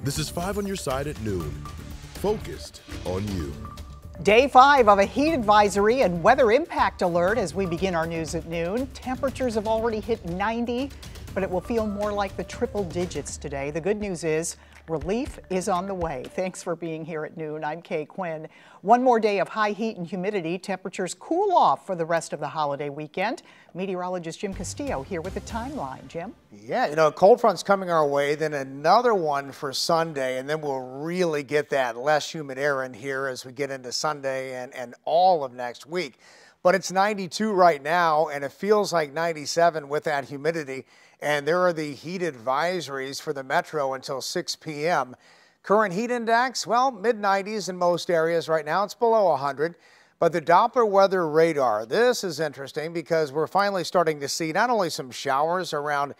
This is 5 on your side at noon. Focused on you. Day 5 of a heat advisory and weather impact alert as we begin our news at noon. Temperatures have already hit 90, but it will feel more like the triple digits today. The good news is relief is on the way. Thanks for being here at noon. I'm Kay Quinn. One more day of high heat and humidity. Temperatures cool off for the rest of the holiday weekend. Meteorologist Jim Castillo here with the timeline. Jim? Yeah, a cold front's coming our way, then another one for Sunday, and then we'll really get that less humid air in here as we get into Sunday and all of next week. But it's 92 right now, and it feels like 97 with that humidity. And there are the heat advisories for the metro until 6 p.m. Current heat index, well, mid-90s in most areas right now. It's below 100. But the Doppler weather radar, this is interesting because we're finally starting to see not only some showers around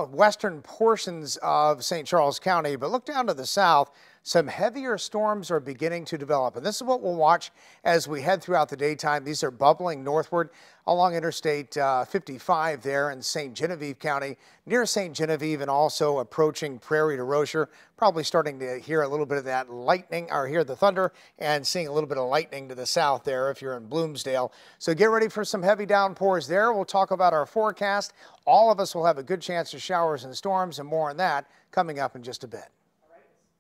western portions of St. Charles County, but look down to the south. Some heavier storms are beginning to develop, and this is what we'll watch as we head throughout the daytime. These are bubbling northward along Interstate 55 there in St. Genevieve County, near St. Genevieve, and also approaching Prairie to Rocher. Probably starting to hear a little bit of that lightning, or hear the thunder, and seeing a little bit of lightning to the south there if you're in Bloomsdale. So get ready for some heavy downpours there. We'll talk about our forecast. All of us will have a good chance of showers and storms, and more on that coming up in just a bit.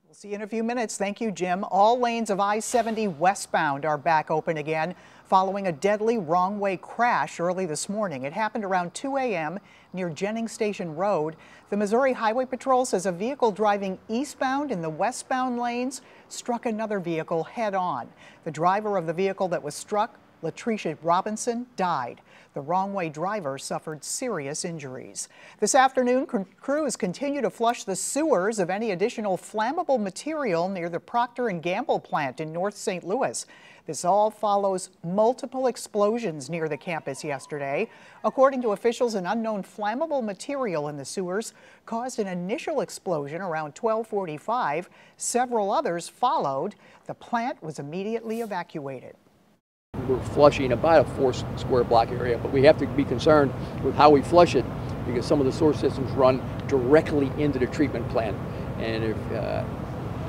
We'll see you in a few minutes. Thank you, Jim. All lanes of I-70 westbound are back open again following a deadly wrong-way crash early this morning. It happened around 2 a.m. near Jennings Station Road. The Missouri Highway Patrol says a vehicle driving eastbound in the westbound lanes struck another vehicle head-on. The driver of the vehicle that was struck, Latricia Robinson, died. The wrong-way driver suffered serious injuries. This afternoon, crews continue to flush the sewers of any additional flammable material near the Procter & Gamble plant in North St. Louis. This all follows multiple explosions near the campus yesterday. According to officials, an unknown flammable material in the sewers caused an initial explosion around 12:45. Several others followed. The plant was immediately evacuated. We're flushing about a 4 square block area, but we have to be concerned with how we flush it because some of the sewer systems run directly into the treatment plant. And if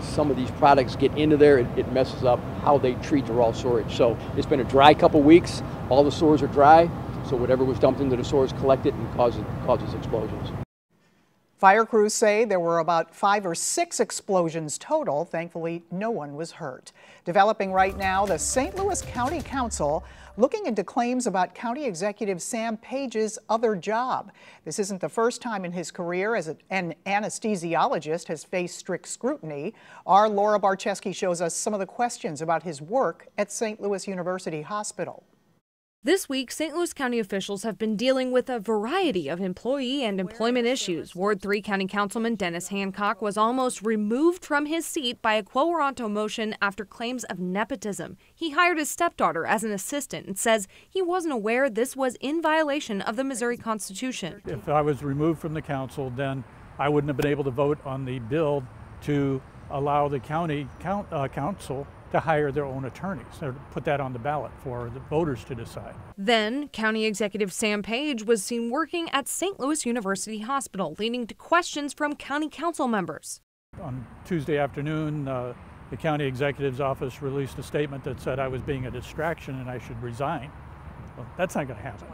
some of these products get into there, it messes up how they treat the raw sewage. So it's been a dry couple weeks. All the sewers are dry, so whatever was dumped into the sewers collected and causes explosions. Fire crews say there were about 5 or 6 explosions total. Thankfully, no one was hurt. Developing right now, the St. Louis County Council looking into claims about County Executive Sam Page's other job. This isn't the first time in his career as an anesthesiologist has faced strict scrutiny. Our Laura Barczewski shows us some of the questions about his work at St. Louis University Hospital. This week, St. Louis County officials have been dealing with a variety of employee and employment issues. Ward 3 County Councilman Dennis Hancock was almost removed from his seat by a quo warranto motion after claims of nepotism. He hired his stepdaughter as an assistant and says he wasn't aware this was in violation of the Missouri Constitution. If I was removed from the council, then I wouldn't have been able to vote on the bill to allow the county council to hire their own attorneys, or put that on the ballot for the voters to decide. Then, County Executive Sam Page was seen working at St. Louis University Hospital, leading to questions from county council members. On Tuesday afternoon, the county executive's office released a statement that said I was being a distraction and I should resign. Well, that's not going to happen.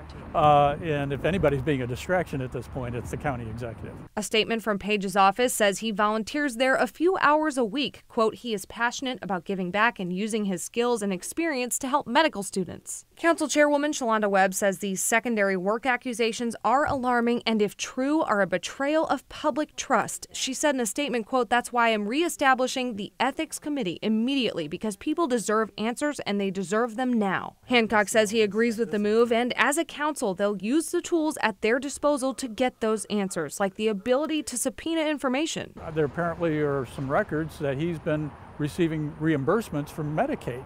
And if anybody's being a distraction at this point, it's the county executive. A statement from Page's office says he volunteers there a few hours a week. Quote, he is passionate about giving back and using his skills and experience to help medical students. Council Chairwoman Shalonda Webb says these secondary work accusations are alarming and if true are a betrayal of public trust. She said in a statement, quote, that's why I'm reestablishing the ethics committee immediately because people deserve answers and they deserve them now. Hancock says he agrees with the move and as a council they'll use the tools at their disposal to get those answers, like the ability to subpoena information. There apparently are some records that he's been receiving reimbursements from Medicaid.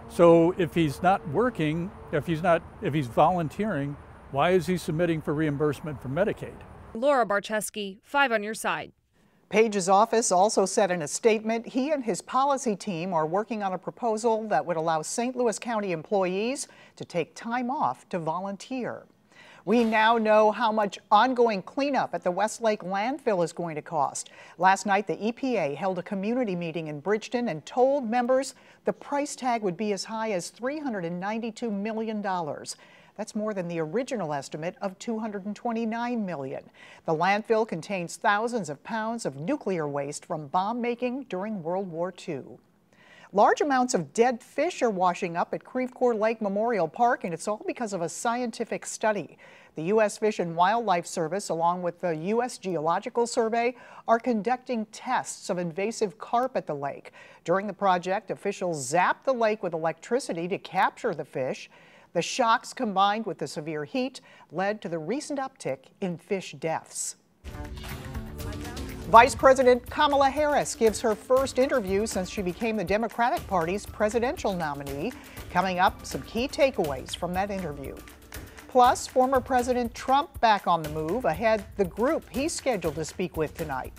So if he's not working, if he's volunteering, why is he submitting for reimbursement from Medicaid? Laura Barczewski, 5 on your side. Page's office also said in a statement he and his policy team are working on a proposal that would allow St. Louis County employees to take time off to volunteer. We now know how much ongoing cleanup at the Westlake landfill is going to cost. Last night, the EPA held a community meeting in Bridgeton and told members the price tag would be as high as $392 million. That's more than the original estimate of $229 million. The landfill contains thousands of pounds of nuclear waste from bomb making during World War II. Large amounts of dead fish are washing up at Creve Coeur Lake Memorial Park, and it's all because of a scientific study. The U.S. Fish and Wildlife Service, along with the U.S. Geological Survey, are conducting tests of invasive carp at the lake. During the project, officials zapped the lake with electricity to capture the fish. The shocks, combined with the severe heat, led to the recent uptick in fish deaths. Vice President Kamala Harris gives her first interview since she became the Democratic Party's presidential nominee. Coming up, some key takeaways from that interview. Plus, former President Trump back on the move ahead the group he's scheduled to speak with tonight.